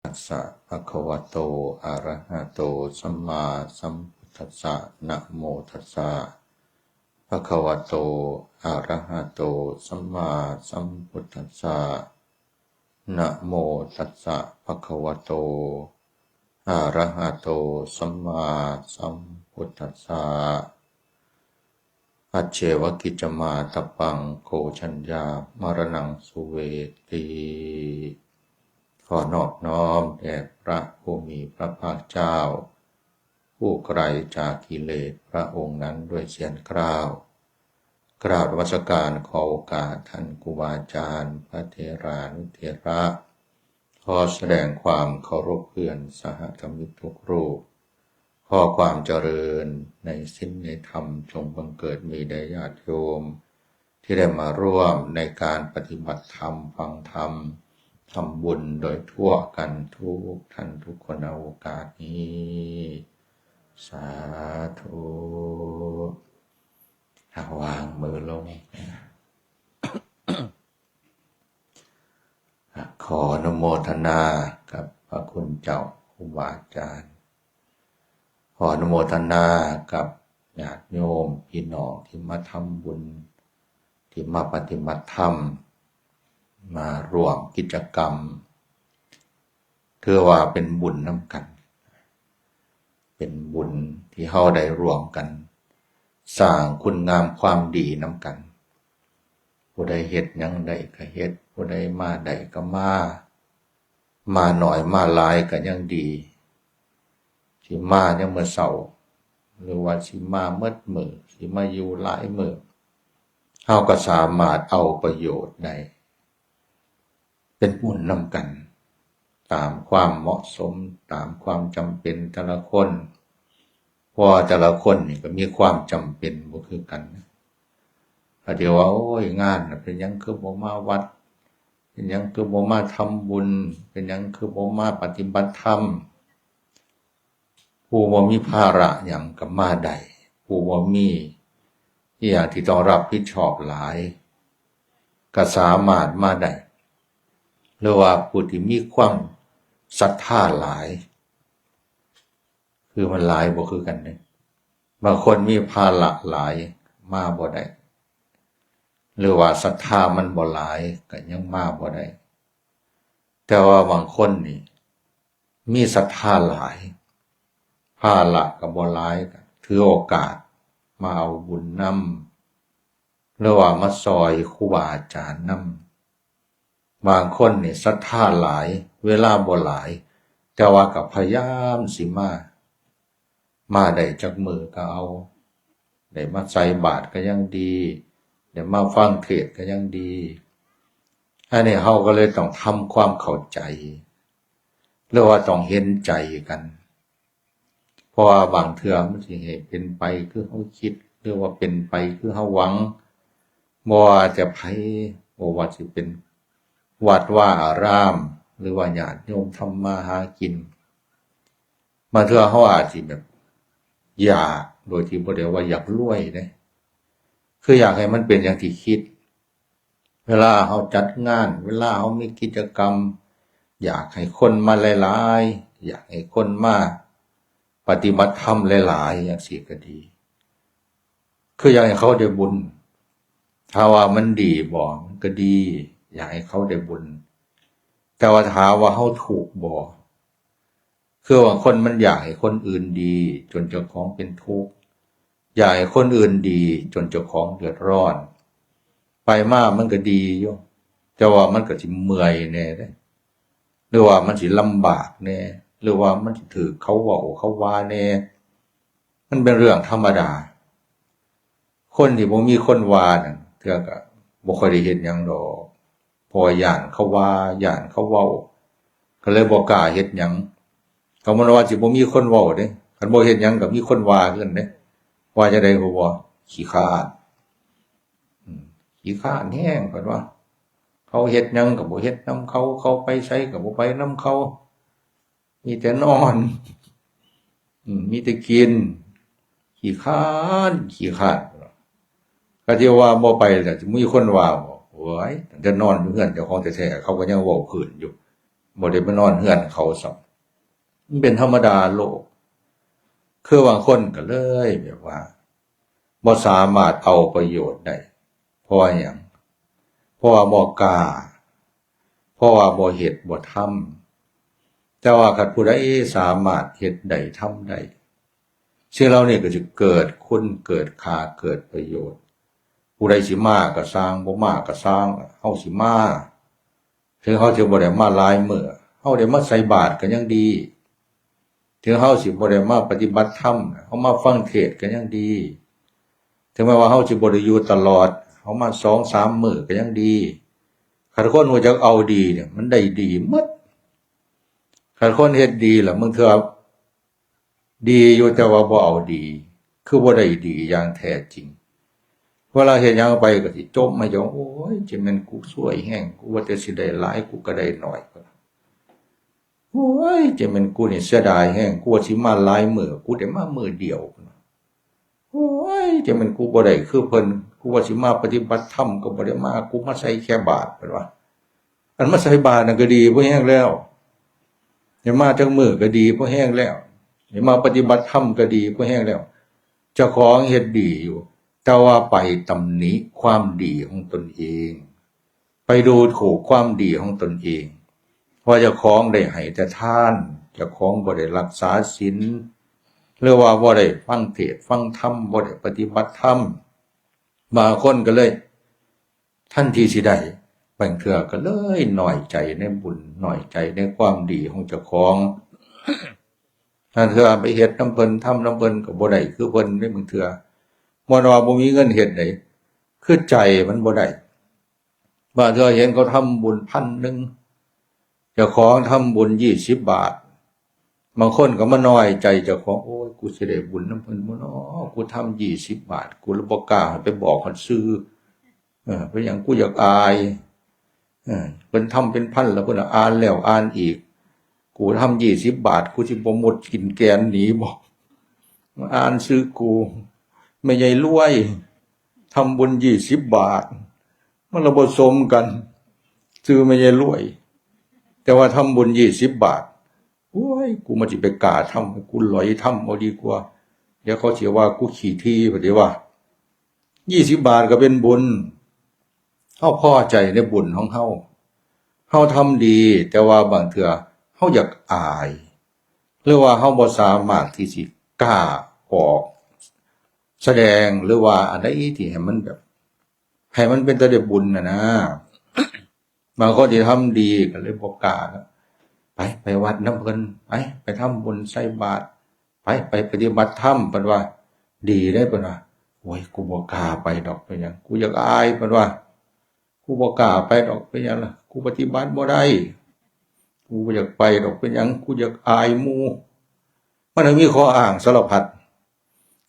ตัสสะภะคะวะโตอะระหะโตสัมมาสัมพุทธัสสะนะโมตัสสะภะคะวะโตอะระหะโตสัมมาสัมพุทธัสสะนะโมตัสสะภะคะวะโตอะระหะโตสัมมาสัมพุทธัสสะอัจเฉวกิจจมาตปังโคชัญญามรณังสุเวติขอนอบน้อมแด่พระผู้มีพระภาคเจ้าผู้ไกลจากกิเลสพระองค์นั้นด้วยเสียงกล้าวกราบนมัสการขอโอกาสท่านครูบาอาจารย์พระเถรานุเถระขอแสดงความเคารพเพื่อนสหธรรมิกทุกรูปขอความเจริญในศีลในธรรมจงบังเกิดมีแด่ญาติโยมที่ได้มาร่วมในการปฏิบัติธรรมฟังธรรมทำบุญโดยทั่วกันทุกท่านทุกคนในโอกาสนี้สาธุวางมือลงขออนุโมทนากับพระคุณเจ้าครูบาอาจารย์ขออนุโมทนากับญาติโยมพี่น้องที่มาทำบุญที่มาปฏิบัติธรรมมาร่วมกิจกรรมถือว่าเป็นบุญนำกันเป็นบุญที่เฮาได้ร่วมกันสร้างคุณงามความดีนำกันผู้ใดเฮ็ดหยังใดก็เฮ็ดผู้ใดมาใดก็มาหน่อยมาหลายก็ยังดีสิมายังมื้อเช้าหรือว่าสิมาเมิดมื้อสิมาอยู่หลายมื้อเฮาก็สามารถเอาประโยชน์ได้เป็นบุญนำกันตามความเหมาะสมตามความจำเป็นแต่ละคนเพราะแต่ละคนนี่ก็มีความจำเป็นบ่คือกันเดี๋ยวว่าโอ้ยงานเป็นหยังคือบ่มาวัดเป็นหยังคือบ่มาทำบุญเป็นหยังคือบ่มาปฏิบัติธรรมผู้บ่มีภาระหยังก็มาได้ผู้บ่มีอย่างที่ต้องรับผิดชอบหลายก็สามารถมาได้หรือว่าผู้ที่มีความศรัทธาหลายคือมันหลายบ่คือกันเด้บางคนมีภาระหลายมาบ่ได้หรือว่าศรัทธามันบ่หลายก็ยังมาบ่ได้แต่ว่าบางคนนี่มีศรัทธาหลายภาระก็บ่หลายก็ถือโอกาสมาเอาบุญนำหรือว่ามาซอยครูบาอาจารย์นำบางคนนี่ศรัทธาหลายเวลาบ่หลายแต่ว่าก็พยายามสิมาได้จักมือก็เอาได้มาใส่บาตรก็ยังดีได้มาฟังเทศน์ก็ยังดีอันนี้เฮาก็เลยต้องทำความเข้าใจหรือว่าต้องเห็นใจกันเพราะว่าบางเทื่อมันสิให้เป็นไปคือเฮาคิดหรือว่าเป็นไปคือเฮาหวังบ่ว่าจะไผบ่ว่าสิเป็นวัดว่าอารามหรือว่าญาติโยมทำมาหากินบางเทื่อเฮาอาจสิแบบอยากโดยที่บ่ได้ว่าอยากรวยเด้คืออยากให้มันเป็นอย่างที่คิดเวลาเฮาจัดงานเวลาเฮามีกิจกรรมอยากให้คนมาหลายๆอยากให้คนมาปฏิบัติธรรมหลายๆอย่างนี้ก็ดีคืออยากให้เขาได้บุญถ้าว่ามันดีบ่มันก็ดีอยากให้เขาได้บุญแต่ว่าถามว่าเฮาถูกบ่คือว่าคนมันอยากให้คนอื่นดีจนเจ้าของเป็นทุกข์อยากให้คนอื่นดีจนเจ้าของเดือดร้อนไปมามันก็ดีอยู่แต่ว่ามันก็สิเมื่อยแน่เด้หรือว่ามันสิลำบากแน่หรือว่ามันสิถูกเขาเว้าเขาว่าแน่มันเป็นเรื่องธรรมดาคนที่บ่มีคนว่านั่นเทื่อก็บ่ค่อยได้เฮ็ดหยังดอกเพราะว่าย้านเขาว่าย้านเขาเว้าก็เลยบ่กล้าเฮ็ดหยังก็มันว่าสิบ่มีคนเว้าเด้คันบ่เฮ็ดหยังก็มีคนว่าคือกันเด้ว่าจังได๋ก็บ่ขี้คร้านขี้คร้านแฮงเพิ่นว่าเขาเฮ็ดหยังก็บ่เฮ็ดนำเขาเขาไปไสก็บ่ไปนำเขามีแต่นอนมีแต่กินขี้คร้านก็ที่ว่าบ่ไปแต่มีคนว่าบ่โอ้ยแต่นอนอยู่เฮือนเจ้าของแท้ๆเขาก็ยังเว้าพื้นอยู่ บ่ได้มานอนเฮือนเขาซ้ำมันเป็นธรรมดาโลกคือบางคนก็เลยแบบว่าบ่สามารถเอาประโยชน์ได้เพราะว่าหยังเพราะว่าบ่กล้าเพราะว่าบ่เฮ็ดบ่ทำแต่ว่าคันผู้ใดสามารถเฮ็ดได้ทำได้สิ่งเหล่านี้ก็จะเกิดคุณเกิดค่าเกิดประโยชน์ผู้ใดสิมาก็สร้างบ่มาก็สร้างเฮาสิมาถึงเฮาสิบ่ได้มาหลายมื้อเฮาได้มาใส่บาตรก็ยังดีถึงเฮาสิบ่ได้มาปฏิบัติธรรมเฮามาฟังเทศน์ก็ยังดีถึงแม้ว่าเฮาสิบ่ได้อยู่ตลอดเฮามา 2-3 มื้อก็ยังดีคันคนรู้จักเอาดีเนี่ยมันได้ดีหมดคันคนเฮ็ดดีล่ะมึงเถื่อดีอยู่แต่ว่าบ่เอาดีคือบ่ได้ดีอย่างแท้จริงเวลาเฮ็ดหยังไปก็สิจมมาอยู่โอ้ยจะแม่นกูสวยแฮงกูว่าแต่สิได้หลายกูก็ได้น้อยโอ้ยจะแม่นกูนี่เสียดายแฮงกูว่าสิมาหลายมื้อกูได้มามื้อเดียวโอ้ยจะแม่นกูบ่ได้คือเพิ่นกูว่าสิมาปฏิบัติธรรมก็บ่ได้มากูมาใส่แค่บาทเพิ่นว่าอันมาใส่บาทนั่นก็ดีบ่แฮงแล้วอย่ามาจักมื้อก็ดีบ่แฮงแล้วอย่ามาปฏิบัติธรรมก็ดีบ่แฮงแล้วเจ้าของเฮ็ดดีอยู่แต่ว่าไปตำหนิความดีของตนเองไปดูถูกความดีของตนเองว่าเจ้าของได้ให้แต่ทานเจ้าของบ่ได้รักษาศีลหรือว่าบ่ได้ฟังเทศน์ฟังธรรมบ่ได้ปฏิบัติธรรมบางคนก็เลยทันทีสิได้บางเทื่อก็เลยน้อยใจในบุญน้อยใจในความดีของเจ้าของถ้าเทื่อไปเฮ็ดน้ำเพิ่นทำน้ำเพิ่นก็บ่ได้คือเพิ่นได้บางเทื่อบ่ว่าบ่มีเงินเฮ็ดได้คือใจมันบ่ได้บางเทื่อเห็นเขาทำบุญ1,000เจ้าของทำบุญ20 บาทบางคนก็มาน้อยใจเจ้าของโอ้ยกูสิได้บุญน้ำเพิ่นบ่น้อกูทำ20 บาทกูเลยบ่กล้าไปบอกคนซื้อเป็นหยังกูอยากอายเพิ่นทำเป็นพันแล้วเพิ่นอ่านแล้วอ่านอีกกูทำ20 บาทกูสิบ่หมดกินแกนหนีบ่อ่านซื้อกูไม่ใหญ่รวยทำบุญ20 บาทมันระบบสมกันซื้อไม่ใหญ่รวยแต่ว่าทำบุญ20 บาทโอ้ยกูมาจิไปกล้าทำกูหลอยทำเอาดีกว่าเดี๋ยวเขาเสียว่ากูขี้ที่พอดีว่า20 บาทก็เป็นบุญเฮาพอใจในบุญของเฮาทำดีแต่ว่าบางเทื่อเฮาอยากอายหรือว่าเฮาบ่สามารถที่สิกล้าออกแสดงหรือว่าอันใดที่ให้มันแบบให้มันเป็นแต่ได้บุญนะบางคนที่ทำดีก็เลยบ่กล้าไปวัดน้ำเพิ่นไปทำบุญใส่บาตรไปปฏิบัติธรรมเพิ่นว่าดีได้เพิ่นว่าโอ้ยกูบ่กล้าไปดอกเป็นหยังกูอยากอายเพิ่นว่ากูบ่กล้าไปดอกเป็นหยังล่ะกูปฏิบัติบ่ได้กูบ่อยากไปดอกเป็นหยังกูอยากอายหมู่มันมีข้ออ้างสารพัด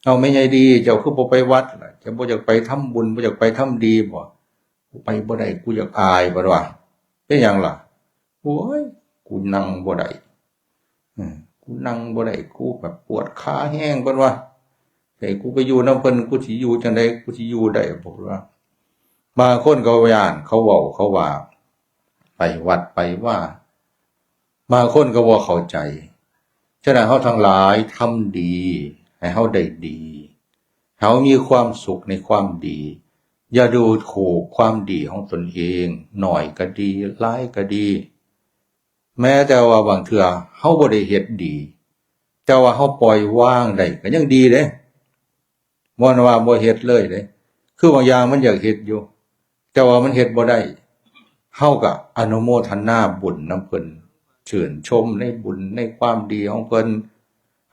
เอาไม่ใหญ่ดีเจ้าคือบ่ไปวัดล่ะเจ้าบ่อยากไปทำบุญบ่อยากไปทำดีบ่กูไปบ่ได้กูอยากอายเพิ่นว่าเป็นหยังล่ะโอ้ยกูนั่งบ่ได้กูนั่งบ่ได้กูแบบปวดขาแห้งเพิ่นว่าแต่กูไปอยู่นำเพิ่นกูสิอยู่จังได๋กูสิอยู่ได้บ่ว่าบางคนก็ย่านเขาเว้าเขาว่าไปวัดไปว่าบางคนก็บ่เข้าใจฉะนั้นเฮาทั้งหลายทำดีให้เฮาได้ดีเฮามีความสุขในความดีอย่าดูถูกความดีของตนเองหน่อยก็ดีหลายก็ดีแม้แต่ว่าบางเทื่อเฮาบ่ได้เฮ็ดดีแต่ว่าเฮาปล่อยวางได้ก็ยังดีเด้บ่ว่าบ่เฮ็ดเลยเด้คือบางอย่างมันอยากเฮ็ดอยู่แต่ว่ามันเฮ็ดบ่ได้เฮาก็อนุโมทนาบุญนำเพิ่นชื่นชมในบุญในความดีของเพิ่น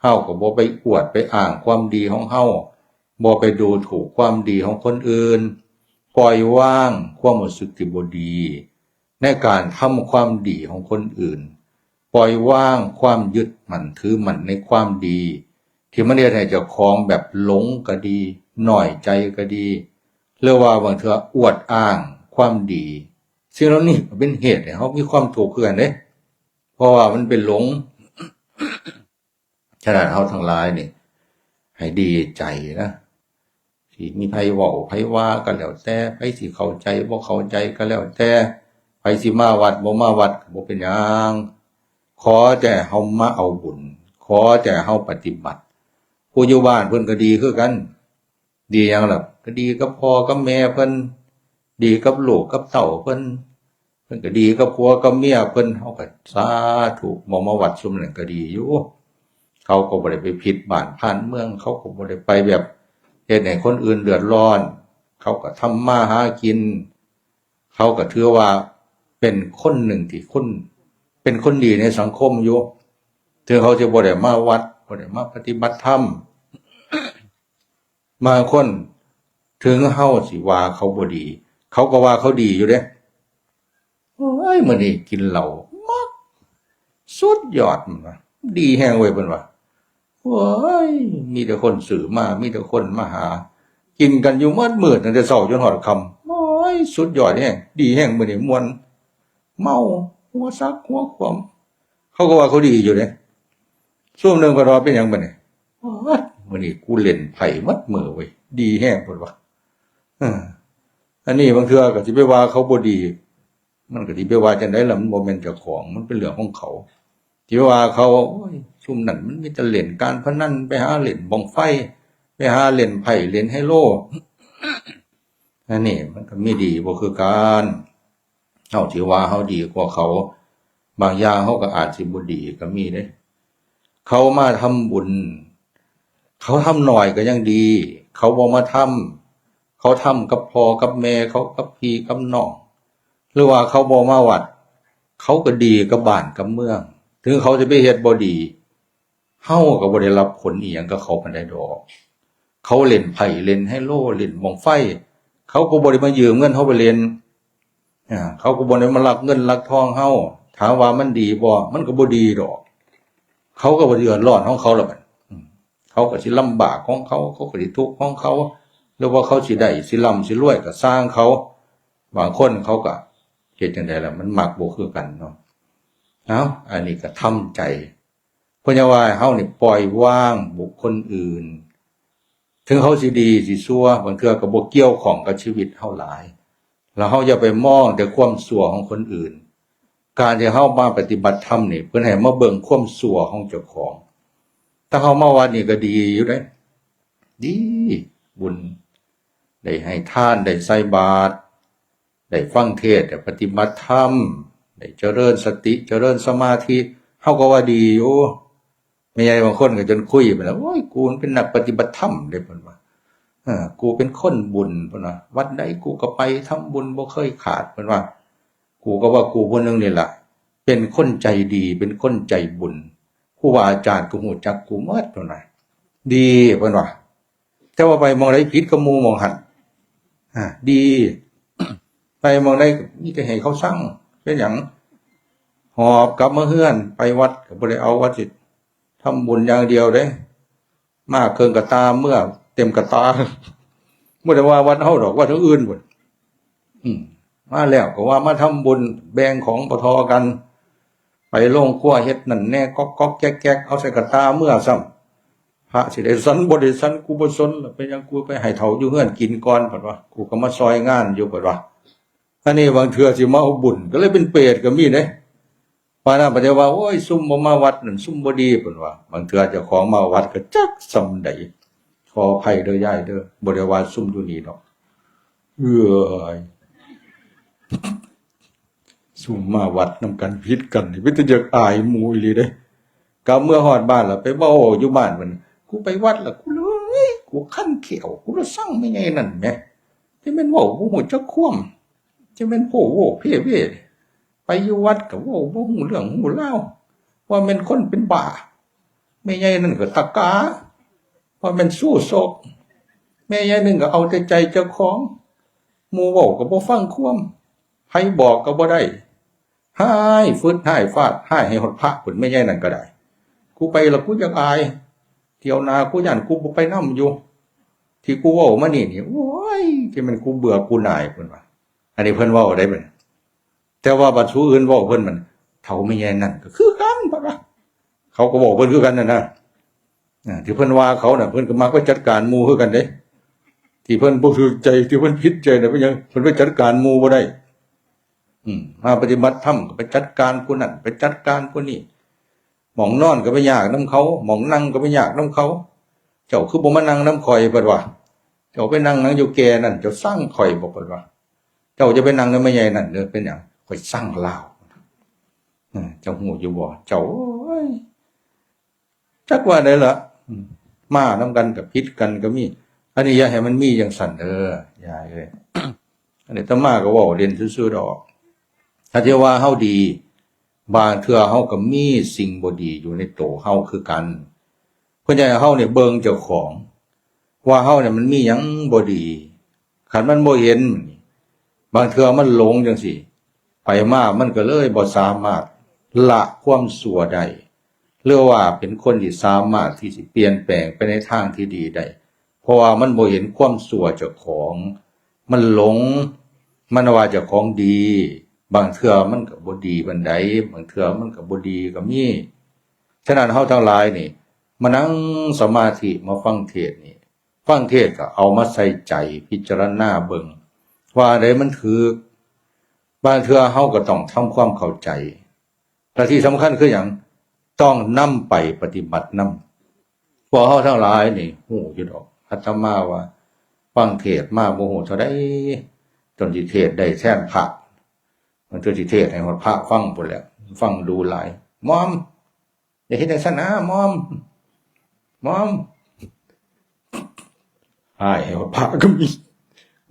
เฮาก็บ่ไปอวดไปอ้างความดีของเฮาบ่ไปดูถูกความดีของคนอื่นปล่อยวางความรู้สึกที่บ่ดีในการทำความดีของคนอื่นปล่อยวางความยึดมั่นถือมั่นในความดีที่มันเฮ็ดให้เจ้าของแบบหลงก็ดีน้อยใจก็ดีหรือว่าบางเทื่ออวดอ้างความดีสิ่งเหล่านี้เป็นเหตุให้เฮามีความทุกข์คือกันเด้เพราะว่ามันเป็นหลงฉะนั้นเฮาทั้งหลายนี่ให้ดีใจนะที่มีไผเว้าไผว่าก็แล้วแต่ไผสิเข้าใจบ่เข้าใจก็แล้วแต่ไผ สิมาวัดบ่มาวัดก็บ่เป็นหยังขอแต่เฮามาเอาบุญขอแต่เฮาปฏิบัติผู้อยู่บ้านเพิ่นก็ดีคือกันดีหยังล่ะก็ดีกับพ่อกับแม่เพิ่นดีกับลูกกับเต้าเพิ่นก็ดีกับผัวกับเมียเพิ่นเฮาก็สาธุบ่มาวัดซุมนั้นก็ดีอยู่เขาก็บ่ได้ไปผิดบ้านผ่านเมืองเขาก็บ่ได้ไปแบบเฮ็ดให้คนอื่นเดือดร้อนเขาก็ทำมาหากินเขาก็ถือว่าเป็นคนหนึ่งที่คนเป็นคนดีในสังคมอยู่ถึงเขาจะบ่ได้มาวัดบ่ได้มาปฏิบัติธรรมบางคนถึงเฮาสิว่าเขาบ่ดีเขาก็ว่าเขาดีอยู่เด้โอ้ยมื้อนี้กินเหล้ามักสุดยอดมันว่าดีแฮงเว้ยเพิ่นว่าโอ้ยมีแต่คนสื่อมามีแต่คนมาหากินกันอยู่มื้อตั้งแต่เช้าจนฮอดค่ำโอ้ยสุดยอดแฮงดีแฮงมื้อนี้ม่วนเมาหัวซักหัวขวมเขาก็ว่าเขาดีอยู่เด้ช่วงนึงก็รอเป็นหยังบัดนี้โอ้ยมื้อนี้กูเล่นไพ่มัดมือเว้ยดีแฮงเพิ่นว่าอันนี้บางเทื่อก็สิไปว่าเขาบ่ดีมันก็สิไปว่าจังได๋ล่ะมันบ่แม่นเจ้าของมันเป็นเรื่องของเขาสิว่าเขาโอ้ยซุมนั้นมันมีแต่เล่นการพนันไปหาเล่นบ้องไฟไปหาเล่นไพ่เล่นไฮโลอันนี้มันก็ไม่ดีบ่คือกันเฮาสิว่าเฮาดีกว่าเขาบางอย่างเฮาก็อาจสิบ่ดีก็มีเด้เขามาทำบุญเขาทำหน่อยก็ยังดีเขาบ่มาทำเขาทำกับพ่อกับแม่เขากับพี่กับน้องหรือว่าเขาบ่มาวัดเขาก็ดีกับบ้านกับเมืองถึงเขาจะไปเฮ็ดบ่ดีเฮาก็บ่ได้รับผลอีหยังกับเขาปานใดดอกเขาเล่นไพ่เล่นไฮโลเล่นบ้องไฟเขาก็บ่ได้มายืมเงินเฮาไปเล่นเขาก็บ่ได้มาลักเงินลักทองเฮาถามว่ามันดีบ่มันก็บ่ดีดอกเขาก็บ่เดือดร้อนของเขาล่ะบัดเขาก็สิลำบากของเขาเขาก็สิทุกข์ของเขาหรือว่าเขาสิได้สิร่ำสิรวยก็สร้างเขาบางคนเขาก็เฮ็ดจังได๋ล่ะมันมักบ่คือกันเนาะอันนี้ก็ทำใจเพราะว่าเฮานี่ปล่อยวางบุคคลอื่นถึงเขาสิดีสิชั่วบางเทื่อก็บ่เกี่ยวข้องกับชีวิตเฮาหลายแล้วเฮาอย่าไปมองแต่ความชั่วของคนอื่นการที่เฮามาปฏิบัติธรรมนี่เพิ่นให้มาเบิ่งความชั่วของเจ้าของถ้าเฮามาวัดนี่ก็ดีอยู่เด้ดีบุญได้ให้ทานได้ใส่บาตรได้ฟังเทศน์ได้ปฏิบัติธรรมได้เจริญสติเจริญสมาธิเฮาก็ว่าดีอยู่แม่ใหญ่บางคนก็จนคุยไปแล้วโอ้ยกูเป็นนักปฏิบัติธรรมเด้เพิ่นว่ากูเป็นคนบุญเพิ่นว่าวัดใดกูก็ไปทำบุญบ่เคยขาดเพิ่นว่ากูก็ว่ากูคนนึงนี่ล่ะเป็นคนใจดีเป็นคนใจบุญครูบาอาจารย์ก็ฮู้จักกูหมดเพิ่นว่าดีเพิ่นว่าแต่ว่าไปมองได้ผิดกับหมู่มองหันดีไปมองได้มีแต่ให้เขาสั่งเป็นหยังหอบกลับมาเฮือนไปวัดก็บ่ได้เอาวัดสิทำบุญอย่างเดียวเด้มากเกินกระตาเมื่อเต็มกระตาบ่ได้ว่าวัดเฮาดอกว่าทั้งอื่นพุ่นมาแล้วก็ว่ามาทำบุญแบ่งของปทกันไปลงครัวเฮ็ดนั่นแน่ก๊อกๆแก๊กๆเอาใส่กระตาเมื่อซ้ำพระสิได้สันบ่ได้สันกูบ่สนล่ะเป็นหยังกูไปให้เฒ่าอยู่เฮือนกินก่อนพุ่นว่ากูก็มาซอยงานอยู่พุ่นว่าอันนี้บางเทื่อสิมาเอาบุญก็เลยเป็นเปรตก็มีเด้ปานนั้นปฏิว่าโอ้ยซุ่มบ่มาวัดนั่นซุ่มบ่ดีพุ่นว่าบางเทื่อเจ้าของมาวัดก็จักส่ำใดขออภัยเด้อยายเด้อบ่ได้ว่าซุ่มอยู่นี่ดอกซุ่มมาวัดนำกันผิดกันนี่เป็นตาจักอายหมู่อีหลีเด้กะเมื่อฮอดบ้านแล้วไปเว้าอยู่บ้านมันกูไปวัดแล้วกูเลยกูคันเขียวกูละสั่งไม่ไงนั่นแหมที่แม่นเว้าบ่ฮู้จักความจะแม่นโผโวเพ่เว้ไปอยู่วัดก็เว้าบ่ฮู้เรื่องฮู้ราวว่าแม่นคนเป็นบ้าแม่ใหญ่นั่นก็ตะกาว่าแม่นสู้ซกแม่ใหญ่นึงก็เอาแต่ใจเจ้าของหมู่เว้าก็บ่ฟังความไผบอกก็บ่ได้หายฟึดหายฟาดหายให้ฮอดพระพุ่นแม่ใหญ่นั่นก็ได้กูไปแล้วกูอยากอายเที่ยวนากูย่านกูบ่ไปนำอยู่ที่กูเว้ามานี่โอ้ยที่มันกูเบื่อกูหน่ายเพิ่นว่าอันนี้เพิ่นเว้าได้บ่แต่ว่าบัดผู้อื่นเว้าเพิ่นมันเฒ่าแม่ใหญ่นั่นก็คือกันบ่ล่ะเขาก็บอกเพิ่นคือกันนั่นนะที่เพิ่นว่าเขาน่ะเพิ่นก็มักไปจัดการหมู่คือกันเด้ที่เพิ่นบ่ถูกใจที่เพิ่นผิดใจน่ะเพิ่นยังเพิ่นไปจัดการหมู่บ่ได้ มาปฏิบัติธรรมก็ไปจัดการผู้นั้นไปจัดการผู้นี้หมองนอนก็ไปยากน้ำเขาหมองนั่งก็ไปยากน้ำเขาเจ้าคือบ่มานั่งน้ำข่อยเปิดว่าเจ้าไปนั่งอยู่แก่นั่นเจ้าสร้างข่อยบอกเปิดว่าเจ้าจะไปนั่งในไม่ใหญ่นั่นเด้อเป็นอย่างข่อยสร้างลาวเจ้าหูอยู่บ่เจ้าจักว่าได้ละมาน้ำกันกับพิษกันก็มีอันนี้อย่าให้มันมีอย่างสั่นอย่าเลยอันนี้ตมาก็ว่าเรียนซื่อๆดอกถ้าเทว่าเฮาดีบางเทื่อเฮาก็มีสิ่งบ่ดีอยู่ในโตเฮาคือกันเพิ่นจะให้เฮาเนี่ยเบิ่งเจ้าของว่าเฮาเนี่ยมันมีหยังบ่ดีคันมันบ่เห็นบางเทื่อมันหลงจังซี่ไปมามันก็เลยบ่สามารถละความชั่วได้หรือว่าเป็นคนที่สามารถที่สิเปลี่ยนแปลงไปในทางที่ดีได้เพราะว่ามันบ่เห็นความชั่วเจ้าของมันหลงมันว่าเจ้าของดีบางเทื่อมันก็บ่ดีปานใดบางเทื่อมันก็บ่ดีก็มีฉะนั้นเฮาทั้งหลายนี่มานั่งสมาธิมาฟังเทศน์นี่ฟังเทศน์ก็เอามาใส่ใจพิจารณาเบิ่งว่าใดมันถูกบางเทื่อเฮาก็ต้องทำความเข้าใจและที่สำคัญคือหยังต้องนำไปปฏิบัตินำพวกเฮาทั้งหลายนี่ฮู้อยู่ดอกอาตมาว่าฟังเทศน์มาบ่ฮู้เท่าใดจนสิเทศน์ได้แท้นพระมันจะสิเทศน์ให้ฮอดพระฟังพุ่นแหละฟังดูหลายมอมอย่าเฮ็ดจังซั่นนะมอมให้พระก็มี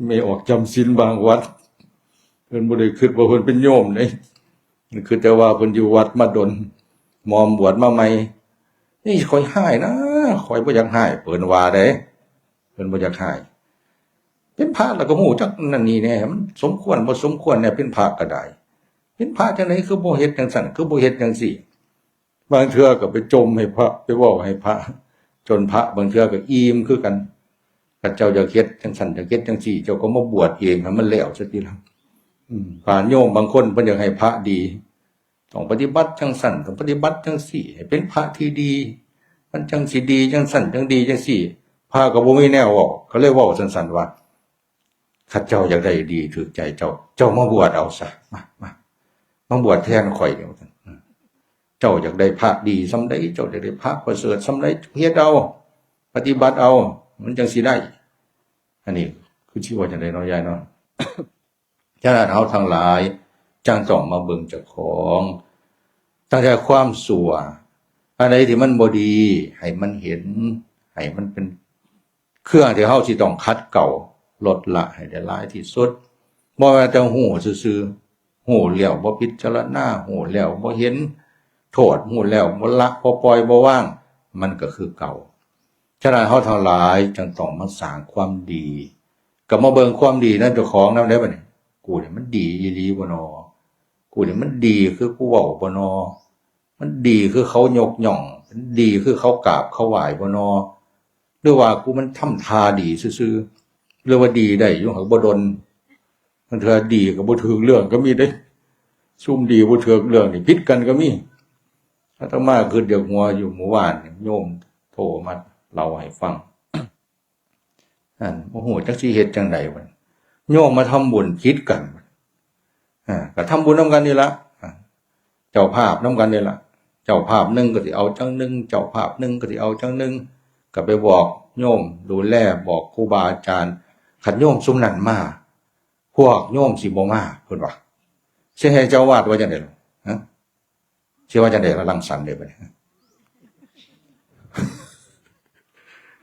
ไม่ออกจำศีลบางวัดเพิ่นบ่ได้คิดว่าเพิ่นเป็นโยมเด้มันคือแต่ว่าเพิ่นอยู่วัดมาดนมอมบวชมาใหม่นี่ข่อยหายนะข่อยบ่อยากหายเพิ่นว่าเด้เพิ่นบ่อยากหายเป็นพระแล้วก็ฮู้จักนั่นนี่แน่มันสมควรบ่สมควรเนี่ยเป็นพระก็ได้เป็นพระจังได๋คือบ่เฮ็ดจังซั่นคือบ่เฮ็ดจังซี่บางเทื่อก็ไปจมให้พระไปเว้าให้พระจนพระบางเทื่อก็อิ่มคือกันถ้าเจ้าอยากเฮ็ดจังซั่นอยากเฮ็ดจังซี่เจ้าก็มาบวชเองให้มันแล้วซะทีหลังผ่านโยมบางคนเพิ่นอยากให้พระดีต้องปฏิบัติจังซั่นต้องปฏิบัติจังซี่ให้เป็นพระที่ดีมันจังสิดีจังซั่นจังดีจังซี่พระก็บ่มีแนวเว้าก็เลยเว้าซั่นๆว่าถ้าเจ้าอยากได้ดีถูกใจเจ้ามาบวชเอาซะมาบวชแทนข่อยเดี๋ยวเจ้าอยากได้พระดีซำใดเจ้าอยากได้พระประเสริฐซำใดเฮ็ดเอาปฏิบัติเอามันจังสิได้อันนี้คือชื่อว่าจังได๋เนาะยายเนาะ ฉะนั้นเฮาทั้งหลายจังต้องมาเบิ่งเจ้าของตั้งแต่ความชั่วอันใดที่มันบ่ดีให้มันเห็นให้มันเป็นเครื่องที่เฮาสิต้องขัดเกลาลดละให้ได้หลายที่สุดบ่ว่าแต่ฮู้ซื่อๆฮู้แล้วบ่พิจารณาฮู้แล้วบ่เห็นโทษฮู้แล้วบ่ละบ่ปล่อยบ่วางมันก็คือเก่าฉะนั้นเฮาทั้งหลายจึงต้องมาสร้างความดีก็มาเบิ่งความดีนั้นเจ้าของนำได้บัดนี้กูนี่มันดีอีหลีบ่นอกูนี่มันดีคือกูเว้าบ่นอมันดีคือเขายกย่องมันดีคือเขากราบเขาไหว้บ่นอหรือว่ากูมันทำทาดีซื่อๆหรือว่าดีได้อยู่หักบ่ดนมันเถื่อดีก็บ่ถูกเรื่องก็มีเด้ซุ่มดีบ่ถูกเรื่องนี่ผิดกันก็มีอาตมาคือเดี๋ยวหัวอยู่เมื่อวานโยมโทรมาเล่าให้ฟังบ่ฮู้จักสิเฮ็ดจังได๋บัดโยมมาทำบุญคิดกันก็ทำบุญนำกันนี่ล่ะเจ้าภาพนำกันนี่ล่ะเจ้าภาพนึงก็สิเอาจังนึงเจ้าภาพนึงก็สิเอาจังนึงก็ไปบอกโยมดูแลบอกครูบาอาจารย์คันโยมซุมนั้นมาพวกโยมสิบ่มาเพิ่นว่าสิให้เจ้าวาดว่าจังได๋ล่ะสิว่าจังได๋ล่ะรังสรรค์ได้บัดนี้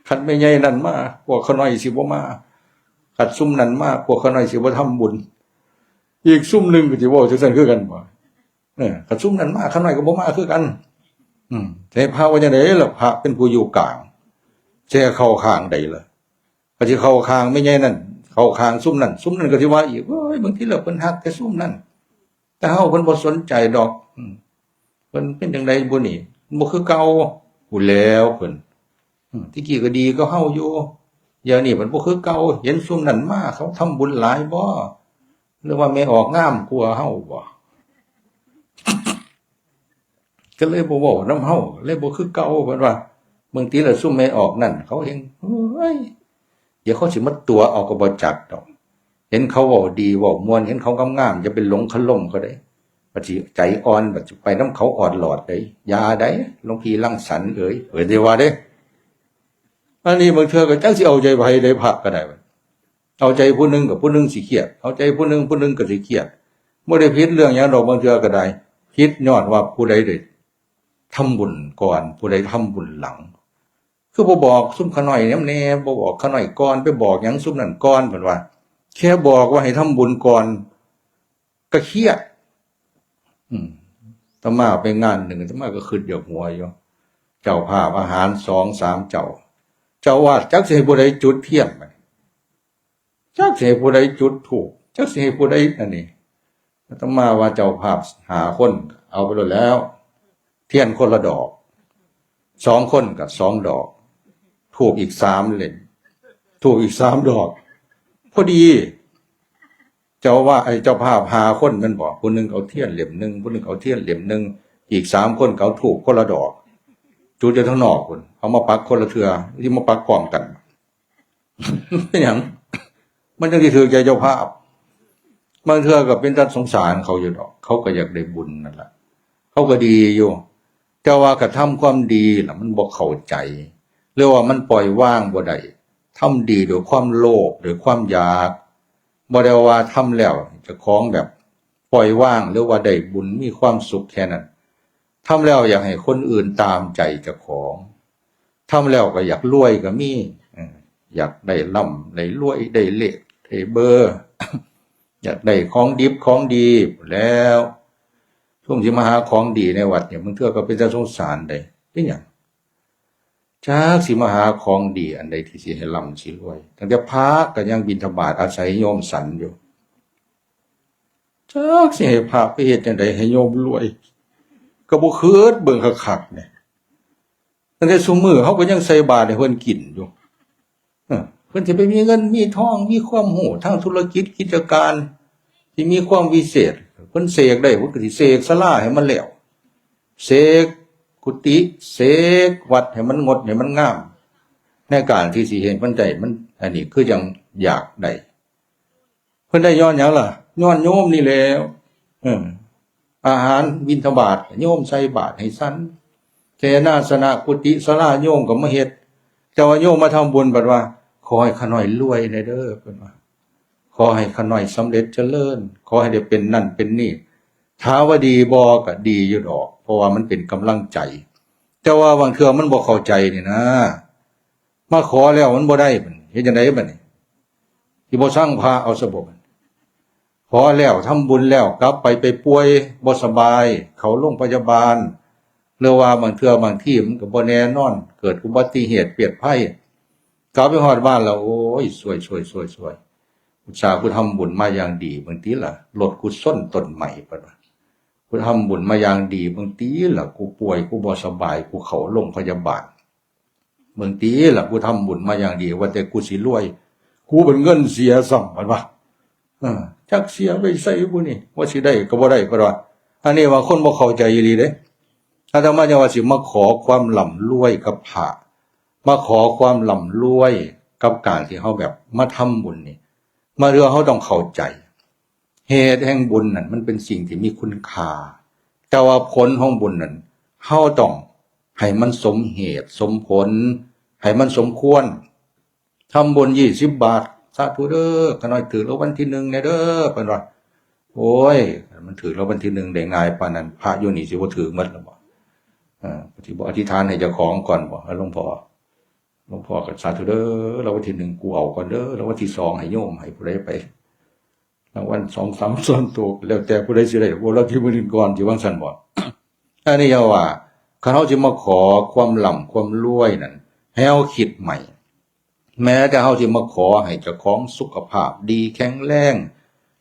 คันแม่ใหญ่นั่นมาพวกเขาน้อยสิบ่มาคันซุ่มนั้นมาพวกเขาน้อยสิบ่ทำบุญอีกซุ่มนึงก็สิเว้าจังซั่นคือกันบ่คันซุ่มนั้นมาเขาน้อยก็บ่มาคือกันแต่พระว่าจังได๋ล่ะพระเป็นผู้อยู่กลางสิเข้าข้างใดล่ะก็สิเข้าข้างแม่ใหญ่นั่นเข้าข้างซุ่มนั้นก็สิว่าอีกเอ้ยบางทีแล้วเพิ่นฮักแต่ซุ่มนั้นแต่เฮาเพิ่นบ่สนใจดอกเพิ่นเป็นจังได๋บ่นี่บ่คือเก่าพู้นแล้วเพิ่นที่กี้ก็ดีก็เฮาอยู่เดี๋ยวนี้มันบ่คือเก่าเห็นซุมนั้นมาเขาทำบุญหลายบ่หรือว่าแม่ออกงามกว่าเฮาบ่ก็เลยบ่เว้านำเฮาเลยบ่คือเก่าเพิ่นว่าบางทีละซุมแม่ออกนั่นเขาเห็นเฮ้ยเดี๋ยวเขาสิมาตัวเอาก็บ่จักดอก เห็นเขาเว้าดีเว้ามวนเห็นเขางามๆอย่าไปหลงคล่มเขาได้ปฏิใจอ่อนบัดไปน้ำเขาอ่อนหลอดได้ยาได้หลวงพี่รังสรรค์เดี๋ยวว่าเด้อันนี้บางเทื่อก็จักสิเอาใจไผได้พระก็ได้เอาใจผู้หนึงกับผู้หนึงสิเครียดเอาใจผู้หนึงก็สิเครียดบ่ได้ผิดเรื่องหยังดอกบางเทื่อก็ได้ผิดย้อนว่าผู้ใดได้ทำบุญก่อนผู้ใดทำบุญหลังคือบ่บอกซุ่มขน้อยแน่บ่บอกขน้อยก่อนไปบอกหยังซุ่มนั่นก่อนเพิ่นว่าแค่บอกว่าให้ทำบุญก่อนก็เครียดอาตมาไปงานหนึ่งอาตมาก็ขึ้นอยู่หัวอยู่เจ้าภาพอาหาร2-3เจ้าวาดจักสิให้ผู้ใดจุดเทียนไปจักสิให้ผู้ใดจุดธูปจักสิให้ผู้ใดอันนี้อาตมาว่าเจ้าภาพ5คนเอาไปแล้วเทียนคนละดอก2คนกับ2ดอกธูปอีก3เล่มธูปอีก3ดอกพอดีเจ้าว่าไอ้เจ้าภาพ5คนมันบอกผู้นึงเอาเทียนเล่มนึงผู้นึงเอาเทียนเล่มนึงอีก3คนเอาธูปคนละดอกจุดอยู่ข้างนอกพุ่นเอามาปักคนละเทื่อที่มาปักพร้อมกันเป็นหยังมันจังสิถือใจเจ้าภาพบางเทื่อก็เป็นตาสงสารเขาอยู่ดอกเขาก็อยากได้บุญนั่นแหละเขาก็ดีอยู่แต่ว่ากระทำความดีล่ะมันบ่เข้าใจหรือว่ามันปล่อยว่างบ่ได้ทำดีด้วยความโลภหรือความอยากบ่ได้ว่าทำแล้วจะของแบบปล่อยว่างหรือว่าได้บุญมีความสุขแค่นั้นทำแล้วอยากให้คนอื่นตามใจเจ้าของทำแล้วก็อยากรวยก็มีอยากได้ร่ำได้รวยได้เลขได้เบอร์ อยากได้ของดิบของดีแล้วช่วงที่มาหาของดีในวัดเนี่ยบางเทื่อก็เป็นจะสงสารได้เป็นหยังจากสิมาหาของดีอันใดที่สิให้ร่ำสิรวยตั้งแต่พระก็ยังบิณฑบาตอาศัยโยมสันอยู่จากสิให้พระไปเฮ็ดจังไดให้โยมรวยก็บ่คืดเบิ่งคักๆเนี่ยตั้งแต่ซุมื้อเฮาก็ยังใส่บาตรให้เพิ่นกินอยู่เพิ่นสิไปมีเงินมีทองมีความรู้ทางธุรกิจกิจการที่มีความวิเศษเพิ่นเสกได้เพิ่นก็สิเสกศาลาให้มันแล้วเสกกุฏิเสกวัดให้มันงดให้มันงามในการที่สิเห็นเพิ่นได้มันอันนี้คือยังอยากได้เพิ่นได้ย้อนหยังล่ะย้อนโยมนี่แล้วอาหารบิณฑบาตโยมใส่บาตรให้สันเสนาสนะกุฏิศาลาโยมก็มาเฮ็ดเจ้าว่าโยมมาทำบุญบัดว่าขอให้ข้าน้อยรวยได้เด้อเพิ่นว่าขอให้ข้าน้อยสำเร็จเจริญขอให้ได้เป็นนั่นเป็นนี่ถามว่าดีบ่ก็ดีอยู่ดอกเพราะว่ามันเป็นกำลังใจแต่ว่าบางเทื่อมันบ่เข้าใจนี่นะมาขอแล้วมันบ่ได้บัดเฮ็ดจังไดบัดนี้สิบ่สร้างพระเอาซะบ่ขอแล้วทำบุญแล้วกลับไปป่วยบ่สบายเขาโรงพยาบาลหรือว่าบางเทื่อบางที่มันก็บ่แน่นอนเกิดอุบัติเหตุเปียกภัยกลับไปฮอดบ้านแล้วโอ้ยสวยอุตส่าห์กูทำบุญมาอย่างดีบางทีล่ะลดกูส้นต้นใหม่ปะวะกูทำบุญมาอย่างดีบางทีล่ะกูป่วยกูบ่สบายกูเข้าโรงพยาบาลบางทีล่ะกูทำบุญมาอย่างดีว่าแต่กูสิรวยกูเป็นเงินเสียซ้ำปะวะจักเสียไปใส่ผู้นี่ว่าสิได้ก็บ่ได้ก็ว่าอันนี้ว่าคนบ่เข้าใจอีหลีเด้อาตมาจะว่าสิมาขอความร่ำรวยกับพระมาขอความร่ำรวยกับการที่เฮาแบบมาทำบุญนี่มาเรือเฮาต้องเข้าใจเหตุแห่งบุญนั่นมันเป็นสิ่งที่มีคุณค่าแต่ว่าผลของบุญนั่นเฮาต้องให้มันสมเหตุสมผลให้มันสมควรทำบุญ20 บาทสาธุเด้อขน้อยถือรางวัลที่1แน่เด้อเพิ่นว่าโอ้ยมันถือรางวัลที่1ได้ง่ายปานนั้นพระอยู่นี่สิบ่ถือหมดแล้วบ่ปฏิบัติอธิษฐานให้เจ้าของก่อนบ่หลวงพ่อก็สาธุเด้อรางวัลที่1กูเอาก่อนเด้อรางวัลที่2ให้โยมให้ผู้ใดไปรางวัล2-3ส่วนตัวแล้วแต่ผู้ใดสิได้บ่รางวัลที่1ก่อนสิว่าซั่นบ่ อันนี้เฮาว่าคันเฮาสิมาขอความร่ำความรวยนั่นให้เฮาคิดใหม่แม้แต่เฮาสิมาขอให้เจ้าของสุขภาพดีแข็งแรง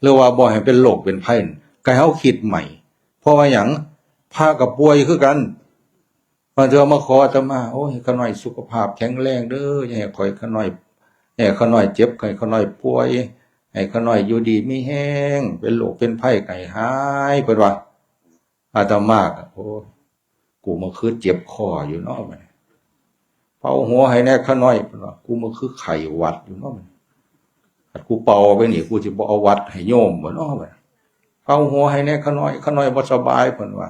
หรือว่าบ่ให้เป็นโรคเป็นภัยก็ให้เฮาคิดใหม่เพราะว่าหยังพากับป่วยคือกันบางเทื่อมาขออาตมาโอ้ยข้าน้อยสุขภาพแข็งแรงเด้ออย่าให้ข่อยข้าน้อยข้าน้อยเจ็บให้ข้าน้อยป่วยให้ข้าน้อยอยู่ดีมีแห้งเป็นโรคเป็นภัยไข้หายเพิ่นว่าอาตมาโอ้กูมาคือเจ็บคออยู่เนาะบัดนี้เป่าหัวให้แน่ข้าน้อยเพิ่นว่ากูมาคือไข้หวัดอยู่เนาะบัดนี้ กูเป่าไปนี่กูสิบ่เอาวัดให้โยมบ่เนาะเป่าหัวให้แน่ขน้อยบ่สบายเพิ่นว่า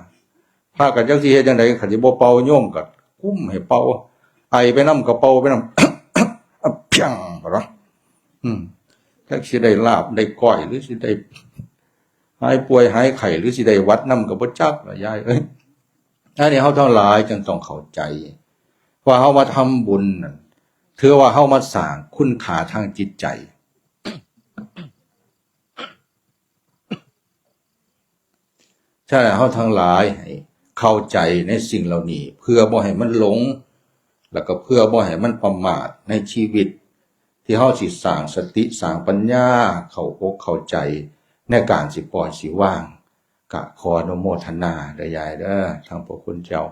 พากันจักสิเฮ็ดจังได๋คันสิบ่เป่าโยมก็กุ้มให้เป่าไอไปนำก็เป่าไปนำ เพียงบ่ล่ะจักสิได้ลาบได้ก้อยหรือสิได้หายป่วยหายไข้หรือสิได้วัดนำก็บ่จักล่ะยายเอ้ยอันนี้เฮาทั้งหลายจึงต้องเข้าใจว่าเฮามาทำบุญนั่นถือว่าเฮามาสร้างคุณค่าทางจิตใจใช่เฮาทั้งหลายให้เข้าใจในสิ่งเหล่านี้เพื่อบ่ให้มันหลงแล้วก็เพื่อบ่ให้มันประมาทในชีวิตที่เฮาสิสร้างสติสร้างปัญญาเข้าอกเข้าใจในการสิปล่อยสิวางก็ขออนุโมทนาเด้อยายเด้อทั้งพระคุณเจ้า